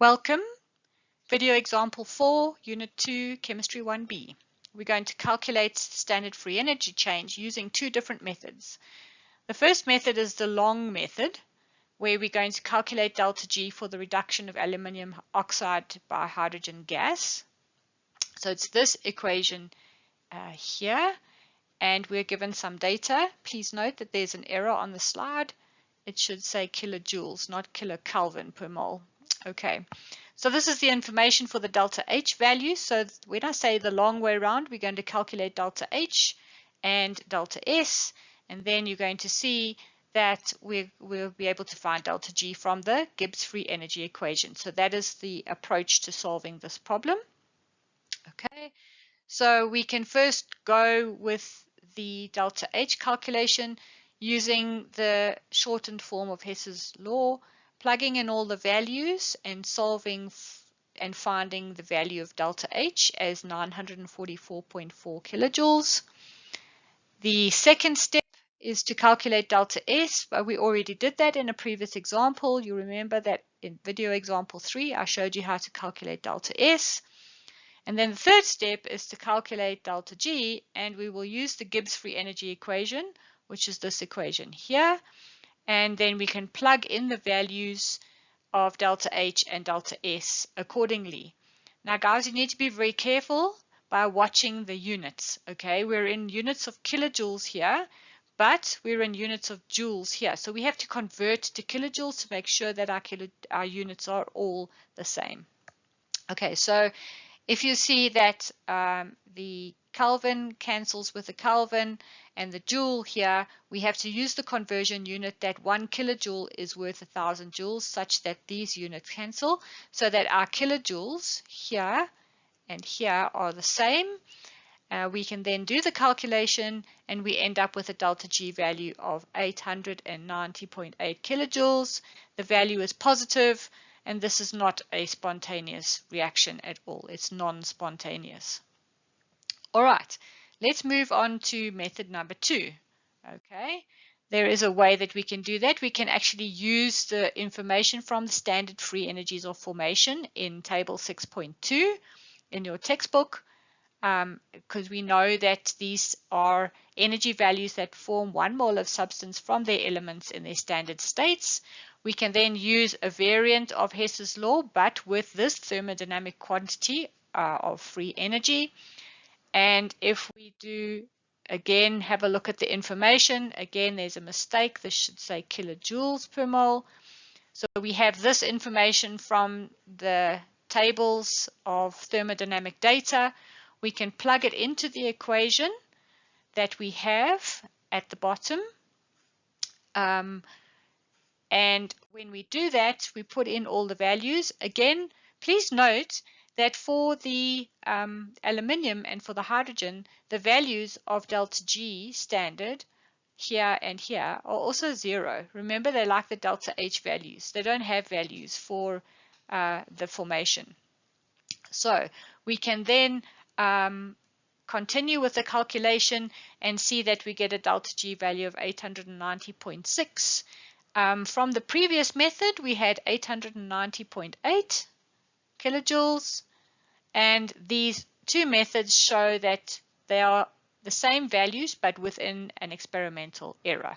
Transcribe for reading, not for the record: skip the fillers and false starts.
Welcome, video example 4, Unit 2, Chemistry 1B. We're going to calculate standard free energy change using two different methods. The first method is the long method, where we're going to calculate delta G for the reduction of aluminium oxide by hydrogen gas. So it's this equation here, and we're given some data. Please note that there's an error on the slide. It should say kilojoules, not kilokelvin per mole. Okay, so this is the information for the delta H value. So when I say the long way around, we're going to calculate delta H and delta S, and then you're going to see that we'll be able to find delta G from the Gibbs free energy equation. So that is the approach to solving this problem. Okay, so we can first go with the delta H calculation using the shortened form of Hess's law, plugging in all the values and solving and finding the value of delta H as 944.4 kilojoules. The second step is to calculate delta S, but we already did that in a previous example. You remember that in video example 3, I showed you how to calculate delta S. And then the third step is to calculate delta G, and we will use the Gibbs free energy equation, which is this equation here, and then we can plug in the values of delta H and delta S accordingly. Now guys, you need to be very careful by watching the units. Okay, we're in units of kilojoules here, but we're in units of joules here, so we have to convert to kilojoules to make sure that our units are all the same. Okay, so if you see that the Kelvin cancels with the Kelvin and the joule here, we have to use the conversion unit that 1 kilojoule is worth 1,000 joules, such that these units cancel, so that our kilojoules here and here are the same. We can then do the calculation and we end up with a delta G value of 890.8 kilojoules. The value is positive, and this is not a spontaneous reaction at all. It's non-spontaneous. All right, let's move on to method number 2. Okay, there is a way that we can do that. We can actually use the information from the standard free energies of formation in table 6.2 in your textbook, because we know that these are energy values that form 1 mole of substance from their elements in their standard states. We can then use a variant of Hess's law, but with this thermodynamic quantity of free energy. And if we do, again, have a look at the information, again, there's a mistake. This should say kilojoules per mole. So we have this information from the tables of thermodynamic data. We can plug it into the equation that we have at the bottom. And when we do that, we put in all the values. Again, please note that for the aluminium and for the hydrogen, the values of delta G standard here and here are also 0. Remember, they're like the delta H values. They don't have values for the formation. So we can then continue with the calculation and see that we get a delta G value of 890.6. From the previous method, we had 890.8 kilojoules, and these two methods show that they are the same values but within an experimental error.